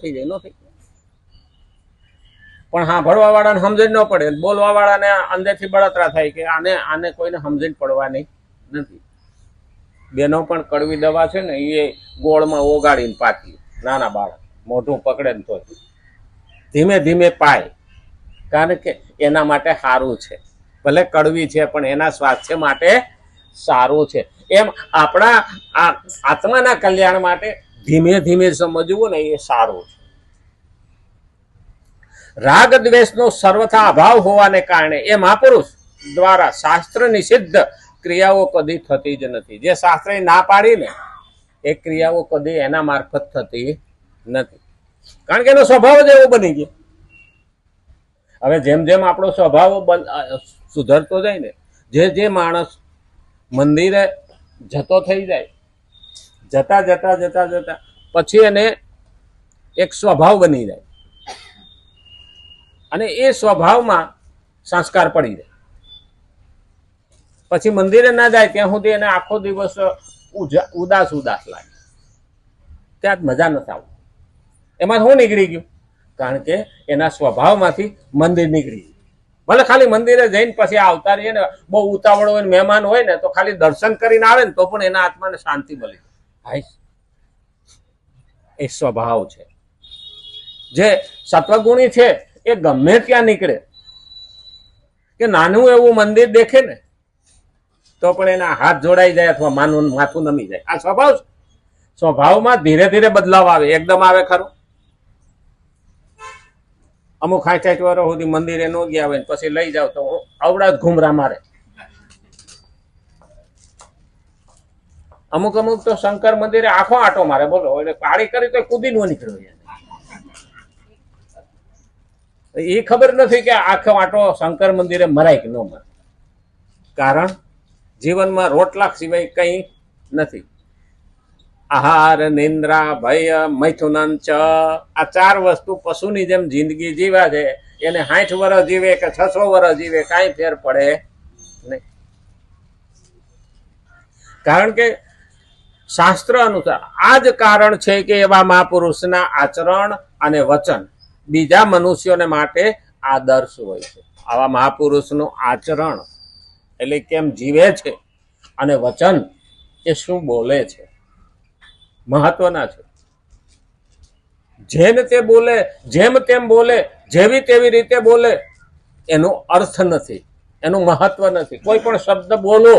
થઈ જાય, ન થઈ જાય. પણ હા, ભણવા વાળાને સમજણ ન પડે, બોલવા વાળાને અંદરથી બળતરા થાય કે આને કોઈને સમજણ પડવાની નથી. બેનો પણ કડવી દવા છે ને એ ગોળમાં ઓગાળીને પાકી, નાના બાળક મોઢું પકડે ને તો ધીમે ધીમે પાય, કારણ કે એના માટે સારું છે. ભલે કડવી છે પણ એના સ્વાસ્થ્ય માટે સારું છે. એમ આપણા આ આત્માના કલ્યાણ માટે ધીમે ધીમે સમજવું ને એ સારું છે. રાગ દ્વેષનો સર્વથા અભાવ હોવાને કારણે એ મહાપુરુષ દ્વારા શાસ્ત્ર નિષિદ્ધ ક્રિયાઓ કદી થતી જ નથી. જે શાસ્ત્રે ના પાડી ને એ ક્રિયાઓ કદી એના મારફત થતી નથી, કારણ કે એનો સ્વભાવ જ એવો બની ગયો. હવે જેમ જેમ આપણો સ્વભાવ સુધરતો જાય ને, જે માણસ મંદિરે જતો થઈ જાય, જતા જતા જતા જતા પછી એને એક સ્વભાવ બની જાય અને એ સ્વભાવમાં સંસ્કાર પડી જાય. પછી મંદિરે ના જાય ત્યાં સુધી એને આખો દિવસ ઉદાસ ઉદાસ લાગે, ત્યાં જ મજા નથી આવતી. એમાં શું નીકળી ગયું? કારણ કે એના સ્વભાવમાંથી મંદિર નીકળી ગયું. ભલે ખાલી મંદિરે જઈને પછી આવતા રહીએ ને, બહુ ઉતાવળ હોય, મહેમાન હોય ને તો ખાલી દર્શન કરીને આવે ને તો પણ એના આત્માને શાંતિ મળી જાય. એ સ્વભાવ છે. જે સત્વગુણી છે એ ગમે ત્યાં નીકળે, કે નાનું એવું મંદિર દેખે ને તો પણ એના હાથ જોડાઈ જાય અથવા માથું નમી જાય. આ સ્વભાવ છે. સ્વભાવમાં ધીરે ધીરે બદલાવ આવે, એકદમ આવે ખરું? અમુક 60 વર્ષ સુધી મંદિરે ન ગયા હોય પછી લઈ જાવ તો અવડા જ ઘુમરા મારે. અમુક તો શંકર મંદિરે આખો આટો મારે, બોલો, એટલે પાડી કરી તો કૂદી નો નીકળ્યો. એ ખબર નથી કે આખો આટો શંકર મંદિરે મરાય કે ન મરાય. કારણ જીવનમાં રોટલા સિવાય કઈ નથી. આહાર, નિંદ્રા, ભય, મૈથુનન ચ, આ 4 વસ્તુ પશુની જેમ જિંદગી જીવા છે. એને 60 વર્ષ જીવે કે 600 વર્ષ જીવે કાંઈ ફેર પડે નહીં. કારણ કે શાસ્ત્ર અનુસાર આ જ કારણ છે કે એવા મહાપુરુષના આચરણ અને વચન બીજા મનુષ્યોને માટે આદર્શ હોય છે. આવા મહાપુરુષનું આચરણ એટલે કેમ જીવે છે અને વચન એ શું બોલે છે, મહત્વના છે. જેને તે બોલે, જેમ તેમ બોલે, જેવી તેવી રીતે બોલે, એનો અર્થ નથી, એનું મહત્વ નથી. કોઈ પણ શબ્દ બોલો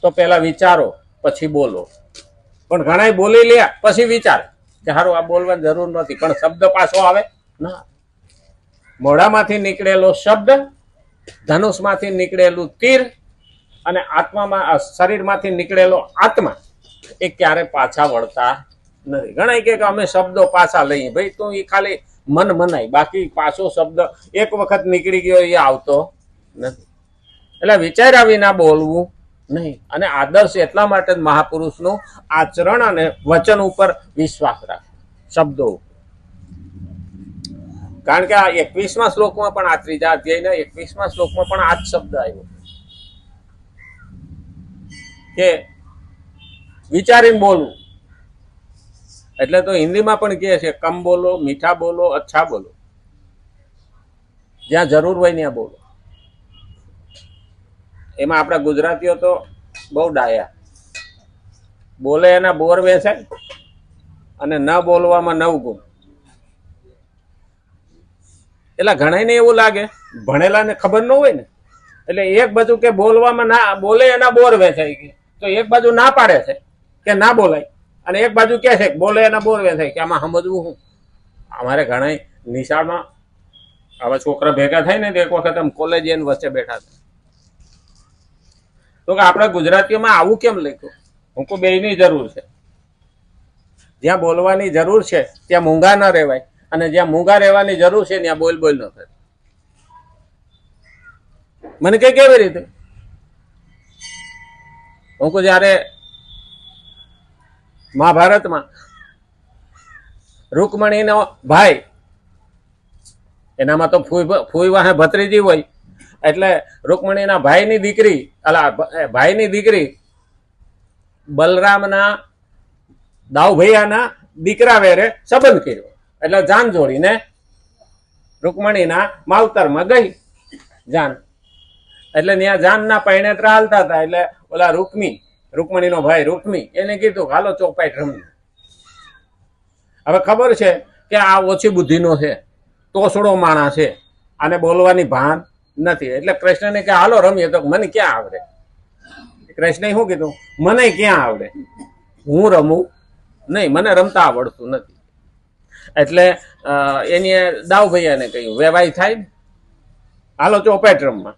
તો પહેલા વિચારો પછી બોલો. પણ ઘણા બોલી લે પછી વિચારે કે હારું આ બોલવાની જરૂર નથી, પણ શબ્દ પાછો આવે ના. મોઢામાંથી નીકળેલો શબ્દ, ધનુષમાંથી નીકળેલું તીર અને આત્મામાં શરીરમાંથી નીકળેલો આત્મા એ ક્યારે પાછા વળતા નથી. ઘણા કે અમે શબ્દો પાછા લઈએ, ભાઈ તું એ ખાલી મન મનાય, બાકી પાછો શબ્દ એક વખત નીકળી ગયો એ આવતો નથી. એટલે વિચાર્યા વિના બોલવું નહીં. અને આદર્શ એટલા માટે જ મહાપુરુષનું આચરણ અને વચન ઉપર વિશ્વાસ રાખે, શબ્દો. કારણ કે આ 21મા શ્લોકમાં પણ આ 3જા અધ્યાયના 21મા શ્લોકમાં પણ આ જ શબ્દ આવ્યો કે વિચારીને બોલવું. એટલે તો હિન્દીમાં પણ કહે છે કમ બોલો, મીઠા બોલો, અચ્છા બોલો. જ્યાં જરૂર હોય ત્યાં બોલો. એમાં આપણા ગુજરાતીઓ તો બહુ ડાયા, બોલે એના બોર વેચાય અને ન બોલવામાં 9 ગુણ. એટલે ઘણાને એવું લાગે, ભણેલાને ખબર ન હોય ને, એટલે એક બાજુ કે બોલવામાં ના બોલે એના બોર વેચાય કે, તો એક બાજુ ના પાડે છે કે ના બોલાય, અને એક બાજુ કે છે બોલે એના બોર વેચાય કે આમાં સમજવું શું? અમારે ઘણા નિશાળમાં આવા છોકરા ભેગા થાય ને એક વખત આમ કોલેજિયન વચ્ચે બેઠા હતા, તો કે આપણે ગુજરાતીમાં આવું કેમ લખ્યું? હું કહું બેયની જરૂર છે. જ્યાં બોલવાની જરૂર છે ત્યાં મૂંગા ન રહેવાય, અને જ્યાં મૂંગા રહેવાની જરૂર છે ત્યાં બોલ ન થાય. મને કઈ કેવી રીતે? હું કહું જયારે મહાભારતમાં રૂકમણીનો ભાઈ, એનામાં તો ફૂઈ વાહે ભત્રીજી હોય, એટલે રૂકમણીના ભાઈની દીકરી, ભાઈની દીકરી બલરામના દાવ ભૈયાના દીકરા વેરે સંબંધ કર્યો. એટલે જાન જોડીને રૂકમણીના માવતરમાં ગઈ જાન. એટલે ત્યાં જાનના પૈણેતરા હાલતા હતા. એટલે ઓલા રૂકમણીનો ભાઈ રૂકમી એને કીધું હાલો ચોપાઈ રમીએ. હવે ખબર છે કે આ ઓછી બુદ્ધિનો છે, તોસડો માણસ છે, આને બોલવાની ભાન નથી. એટલે કૃષ્ણને કે હાલો રમીએ. તો મને ક્યાં આવડે. કૃષ્ણએ શું કીધું, મને ક્યાં આવડે, હું રમું નહીં, મને રમતા આવડતું નથી. એટલે એની દાવ ભૈયાને કહ્યું વેવાય થાય ને, હાલો ચોપાટ રમવા.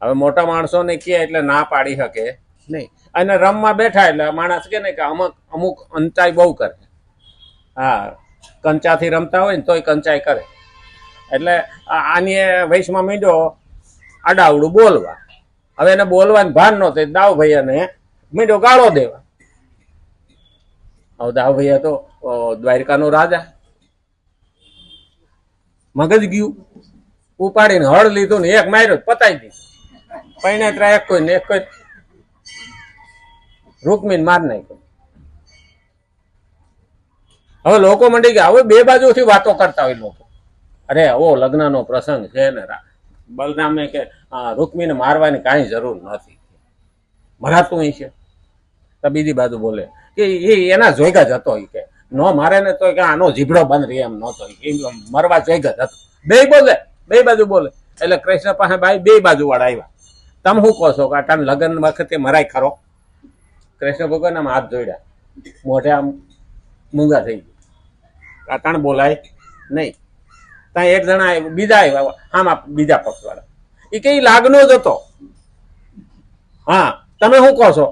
હવે મોટા માણસોને કહે એટલે ના પાડી શકે નહીં. અને રમવા બેઠા એટલે માણસ કે ને કે અમુક અંચાઈ બહુ કરે. હા, કંચાથી રમતા હોય ને તોય કંચાઈ કરે. એટલે આની વયસમાં મીંડ્યો આડાવડું બોલવા. હવે એને બોલવાનું ભાન નહોતું. દાવ ભૈયાને મીંડ્યો ગાળો દેવા. હવે દાવ ભૈયા તો દ્વારકાનો રાજા, મગજ ગયું, ઉપાડીને હળ લીધું ને એક માર્યો પતાઈ દીધું. પૈણેતરા એક કોઈ ને એક કોઈ રૂકમીને માર નાખ્યો. હવે લોકો મંડી ગયા. હવે બે બાજુથી વાતો કરતા હોય લોકો. અરે ઓ લગ્નનો પ્રસંગ છે ને, બલરામને કે રૂકમીને મારવાની કાંઈ જરૂર નથી, મરાતું છે. તો બીજી બાજુ બોલે કે એ એના જોઈગા જ હતો. કે ન મારે ને તો કે આનો જીભડો બંધ રહે એમ નહોતો, મરવા જોઈગા જ હતો. બે બાજુ બોલે. એટલે કૃષ્ણ પાસે ભાઈ બે બાજુ વાળા આવ્યા. તમે શું કહો છો કે આટાને લગ્ન વખતે મરાય ખરો? કૃષ્ણ ભગવાન આમ હાથ જોડ્યા, મોઢે આમ મૂંગા થઈ ગયા. આટાણ બોલાય નહીં. ત્યાં એક જણા બીજા આવ્યા, આમાં બીજા પક્ષ વાળા. એ કઈ લાગનો જ હતો. હા, તમે શું કહો છો?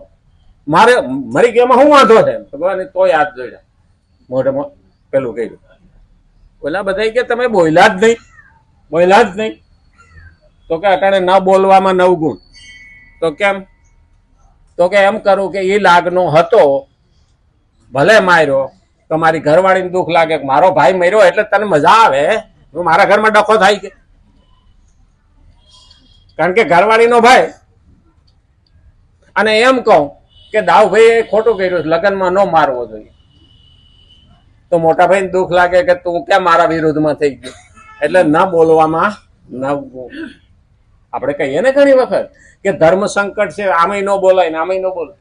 મારી કેમાં શું વાંધો છે? ભગવાન તોય હાથ જોડ્યા, મોઢે પેલું કહ્યું. ઓલા બધા કે તમે બોલ્યા જ નહીં. તો કે અટાણે ન બોલવામાં 9 ગુણ. તો કેમ? તો કે એમ કરું કે એ લાગનો હતો, ભલે માર્યો તો મારી ઘરવાળીને દુઃખ લાગે કે મારો ભાઈ મર્યો એટલે તને મજા આવે, મારા ઘરમાં ડખો થાય કે? કારણ કે ઘરવાળીનો ભાઈ. અને એમ કહું કે દાવભાઈ ખોટું કર્યું, લગ્નમાં ન મારવો જોઈએ. તો મોટા ભાઈને દુઃખ લાગે કે તું ક્યાં મારા વિરુદ્ધમાં થઈ ગયું. એટલે ન બોલવામાં 9 ગુણ. આપણે કહીએ ને ઘણી વખત કે ધર્મ સંકટ છે, આમાંય ન બોલાય ને આમાંય ન બોલાય.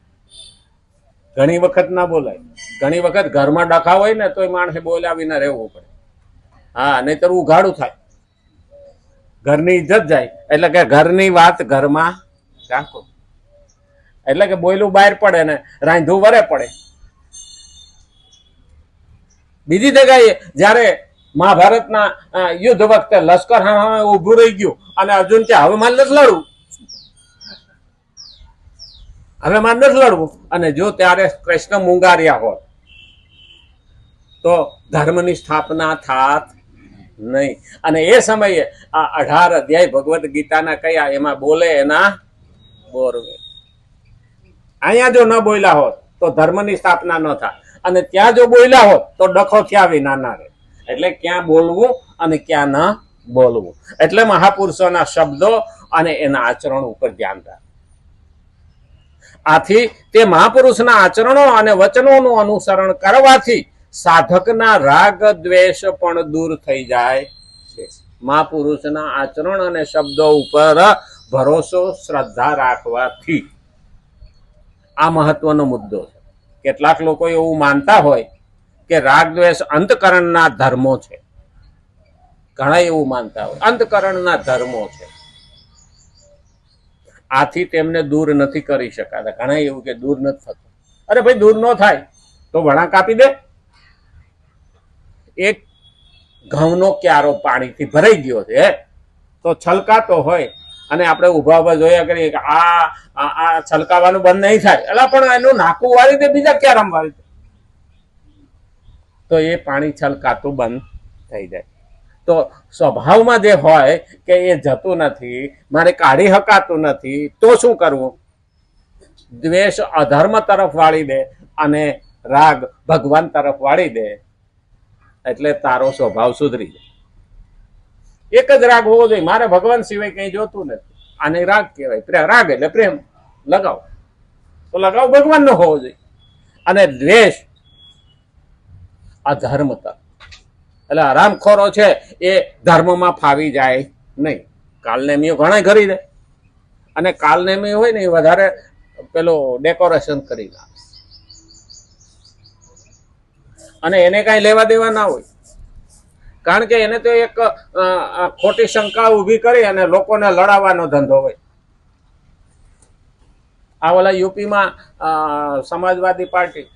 ઘણી વખત ના બોલાય. ઘણી વખત ઘરમાં ડખા હોય ને તોય માણસે બોલાવીને રહેવું પડે. હા, નહીતર ઉઘાડું થાય, ઘરની ઇજ્જત જાય. એટલે કે ઘરની વાત ઘરમાં રાખો. એટલે કે બોયલું બહાર પડે ને રાંધું વરે પડે. બીજી જગ્યાએ જયારે મહાભારતના યુદ્ધ વખતે લશ્કર સામે ઉભું રહી ગયું અને અર્જુન કે હવે મારે નથી લડવું, અને જો ત્યારે કૃષ્ણ મુંગાર્યા હોત તો ધર્મની સ્થાપના થાત નહીં. અને એ સમયે આ 18 અધ્યાય ભગવદ્ ગીતાના કયા એમાં બોલે એના બોરવે. અહીંયા જો ન બોલ્યા હોત તો ધર્મની સ્થાપના ન થાય, અને ત્યાં જો બોલ્યા હોત તો ડખો થયા વિના ના રહે. એટલે ક્યાં બોલવું અને ક્યાં ન બોલવું. એટલે મહાપુરુષોના શબ્દો અને એના આચરણ ઉપર ધ્યાન રાખ. આથી તે મહાપુરુષના આચરણો અને વચનોનું અનુસરણ કરવાથી સાધકના રાગ દ્વેષ પણ દૂર થઈ જાય છે. મહાપુરુષના આચરણ અને શબ્દો ઉપર ભરોસો શ્રદ્ધા રાખવાથી. આ મહત્વનો મુદ્દો છે. કેટલાક લોકો એવું માનતા હોય કે રાગ દ્વેષ અંતકરણના ધર્મો છે. ઘણા એવું માનતા હોય અંતકરણના ધર્મો છે, આથી તેમને દૂર નથી કરી શકાતા. ઘણા એવું કે દૂર નથી થતું. અરે ભાઈ, દૂર ન થાય તો વળાંક આપી દે. એક ઘઉંનો ક્યારો પાણીથી ભરાઈ ગયો છે તો છલકાતો હોય અને આપણે ઉભા જોયા કરીએ કે આ છલકાવાનું બંધ નહીં થાય, એટલે પણ એનું નાકું વાળી દે, બીજા ક્યારામાં વાળી દે તો એ પાણી છલકાતું બંધ થઈ જાય. તો સ્વભાવમાં જે હોય કે એ જતું નથી, મારે કાઢી શકાતું નથી, તો શું કરવું? દ્વેષ અધર્મ તરફ વાળી દે અને રાગ ભગવાન તરફ વાળી દે, એટલે તારો સ્વભાવ સુધરી જાય. એક જ રાગ હોવો જોઈએ, મારે ભગવાન સિવાય કઈ જોતું નથી. આને રાગ કહેવાય. રાગ એટલે પ્રેમ. લગાવ તો લગાવ ભગવાન નો હોવો જોઈએ. અને દ્વેષ અધર્મ તરફ. એટલે હરામખોરો છે એ ધર્મમાં ફાવી જાય નહીં. કાલનેમીઓ ઘણા કરી દે, અને કાલનેમી હોય ને એ વધારે પેલો ડેકોરેશન કરી નાખે, અને એને કાંઈ લેવા દેવા ના હોય. કારણ કે એને તો એક ખોટી શંકા ઊભી કરી અને લોકોને લડાવવાનો ધંધો હોય. આ ઓલા યુપીમાં સમાજવાદી પાર્ટી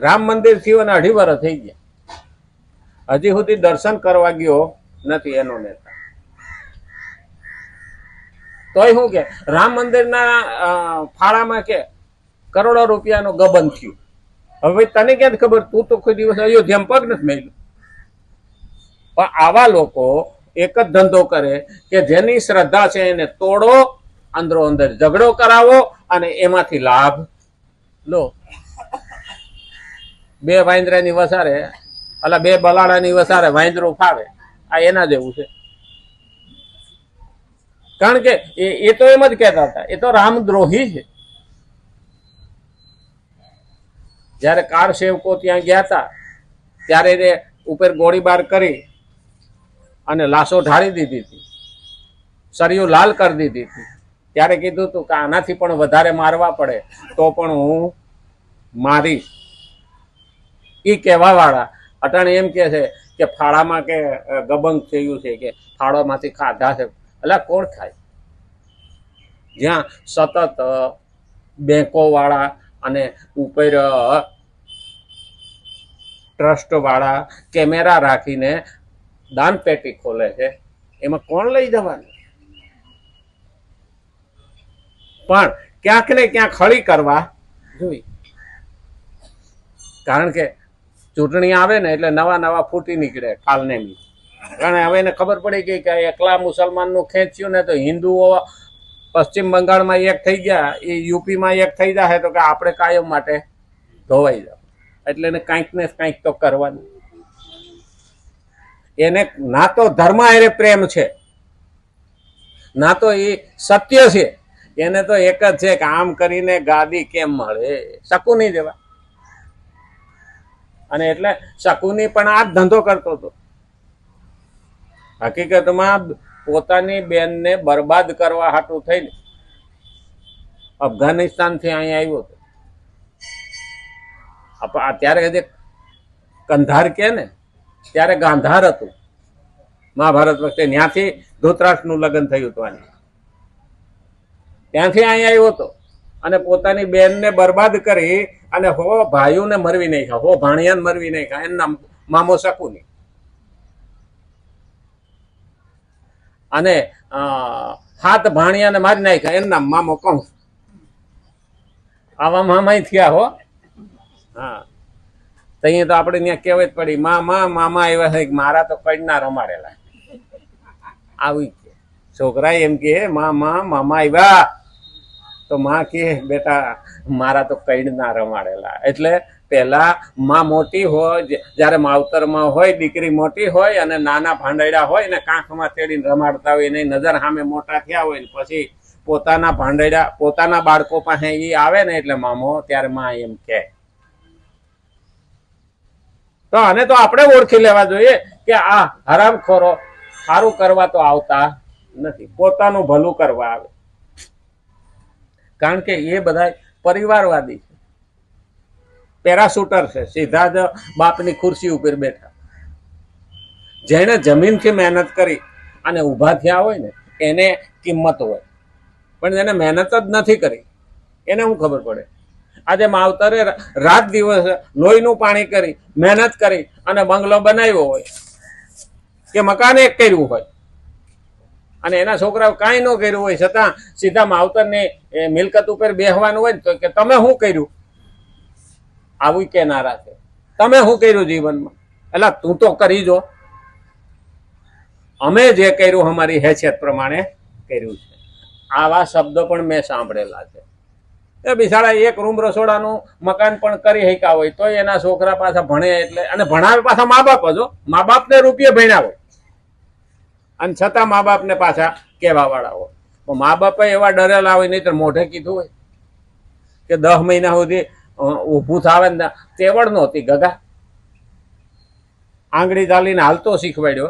રામ મંદિર થયું અને 2.5 વર્ષ થઈ ગયા, હજી સુધી દર્શન કરવા ગયો નથી એનો નેતા. તોય શું કે રામ મંદિરના ફાળામાં કે કરોડો રૂપિયાનું ગબન થયું. હવે તને ક્યાં ખબર? તું તો કોઈ દિવસ અયોધ્યામાં પગ નથી મેલ્યું. પણ આવા લોકો એક જ ધંધો કરે કે જેની શ્રદ્ધા છે એને તોડો, અંદરો અંદર ઝઘડો કરાવો અને એમાંથી લાભ લો. 2 વાંદરાની વસારે, અલા 2 બલાડાની વસારે વાંદરું ફાવે, આ એના જેવું છે. કારણ કે એ તો એમ જ કહેતા હતા, એ તો રામદ્રોહી છે. જયારે કાર સેવકો ત્યાં ગયા હતા ત્યારે એને ઉપર ગોળીબાર કરી અને લાશો ઢાળી દીધી હતી, સળિયું લાલ કરી દીધી હતી. ત્યારે કીધું હતું કે આનાથી પણ વધારે મારવા પડે તો પણ હું મારીશ. એ કહેવા વાળા અટાણે એમ કે છે કે ફાળામાં કે ગબંગ થયું છે, કે ફાળામાંથી ખાધા છે. એટલે કોણ ખાય? જ્યાં સતત બેંકો વાળા અને ઉપર ટ્રસ્ટ વાળા કેમેરા રાખીને દાન પેટી ખોલે છે, એમાં કોણ લઈ જવાનું? પણ ક્યાંક ને ક્યાંક હળી કરવા જોઈએ. કારણ કે ચૂંટણી આવે ને એટલે નવા નવા ફૂટી નીકળે કાલનેમી. કારણ હવે એને ખબર પડી ગઈ કે એકલા મુસલમાનનું ખેંચ્યું ને તો હિન્દુઓ પશ્ચિમ બંગાળમાં એક થઈ ગયા, એ યુપીમાં એક થઈ જાય તો કે આપણે કાયમ માટે ધોવાઈ જાવ. એટલે એને કાંઈક ને કાંઈક તો કરવાનું. એને ના તો ધર્મ હારે પ્રેમ છે, ના તો એ સત્ય છે. એને તો એક જ છે કે આમ કરીને ગાદી કેમ મળે, શકુની જેવા. અને એટલે શકુની પણ આ જ ધંધો કરતો હતો. હકીકતમાં પોતાની બેનને બરબાદ કરવા હાટું થઈને અફઘાનિસ્તાનથી અહીંયા આવ્યો હતો. ત્યારે હજી કંધાર કે ને ત્યારે ગાંધાર હતું મહાભારત વખતે. ત્યાંથી ધૃતરાષ્ટ્રનું લગ્ન થયું હતું. ત્યાંથી અહીંયા આવ્યો હતો અને પોતાની બેનને બરબાદ કરી અને હો ભાઈઓને મરવી નાખ્યા, હો ભાણિયાને મરવી નાખ્યા. એમના મામો શકુની અને 7 ભાણિયાને મારી નાખ્યા, એમના મામો કંસ. આવા મામા થયા હો. હા, તો અહીંયા તો આપણે ત્યાં કહેવત પડી, મામા આવ્યા છે, મારા તો કડના રમાડેલા. આવી છોકરા એમ કે મામા આવ્યા તો માં કે બેટા મારા તો કડના રમાડેલા. એટલે પેલા માં મોટી હોય, જયારે માવતરમાં હોય દીકરી મોટી હોય અને નાના ભાંડેડા હોય ને કાંખમાં તેડીને રમાડતા હોય, એની નજર સામે મોટા થયા હોય ને પછી પોતાના ભાંડેડા પોતાના બાળકો પાસે એ આવે ને એટલે મામો, ત્યારે માં એમ કે. તો આને તો આપણે ઓળખી લેવા જોઈએ કે આ હરામખોરો સારું કરવા તો આવતા નથી, પોતાનું ભલું કરવા આવે. કારણ કે એ બધા પરિવારવાદી છે, પેરાશૂટર છે, સીધા જ બાપની ખુરશી ઉપર બેઠા. જેને જમીનથી મહેનત કરી અને ઊભા થયા હોય ને એને કિંમત હોય, પણ જેને મહેનત જ નથી કરી એને શું ખબર પડે? આજે માવતરે રાત દિવસ લોહીનું પાણી કરી મહેનત કરી અને બંગલો બનાવ્યો હોય કે મકાન એક કર્યું હોય અને એના છોકરાઓ કાંઈ ન કર્યું હોય, છતાં સીધા માવતરની મિલકત ઉપર બેહવાનું હોય ને તો કે તમે શું કર્યું? આવું કેનારા છે. તમે શું કર્યું જીવનમાં? એટલે તું તો કરી જો, અમે જે કર્યું અમારી હેસિયત પ્રમાણે કર્યું છે. આવા શબ્દો પણ મેં સાંભળેલા છે. એ બિચારા એક રૂમ રસોડાનું મકાન પણ કરી શક્યા હોય તો એના છોકરા પાછા ભણે એટલે, અને ભણાવે પાછા મા બાપ જ. મા બાપને રૂપિયે ભણ્યા હોય અને છતાં મા બાપને પાછા કહેવા વાળા હોય. મા બાપે એવા ડરેલા હોય, નહીં તો મોઢે કીધું હોય કે 10 મહિના સુધી ઊભું થાવે ને તેવડ નહોતી ગગા. આંગળી ચાલીને હાલતો શીખવાડ્યો,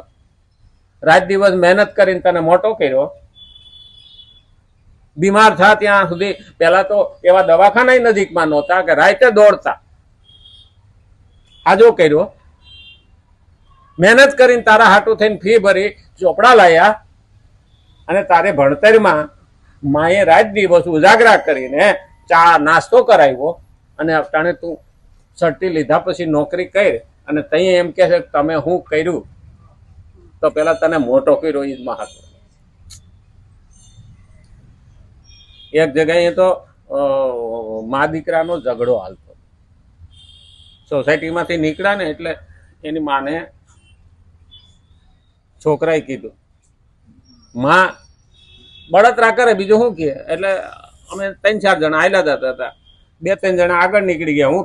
રાત દિવસ મહેનત કરીને તને મોટો કર્યો, બીમાર થા ત્યાં સુધી પેલા તો એવા દવાખાના નજીકમાં નહોતા કે રાતે દોડતા, આજો કર્યો, મહેનત કરીને તારા હાટું થઈને ફી ભરી ચોપડા લાયા, અને તારે ભણતરમાં માએ રાત દિવસ ઉજાગરા કરીને ચા નાસ્તો કરાવ્યો, અને અટાણે તું સર્ટી લીધા પછી નોકરી કરી અને તઈ એમ કે છે તમે હું કર્યું, તો પેલા તને મોટો કર્યો એ જ મહત્વ. એક જગ્યાએ તો મા દીકરાનો ઝઘડો હાલતો, સોસાયટીમાંથી નીકળ્યા ને એટલે એની માને છોકરાએ કીધું, માં બળતરા કરે બીજું શું કહે, એટલે અમે 3-4 જણા આયલા જતા હતા, 2-3 જણા આગળ નીકળી ગયા, હું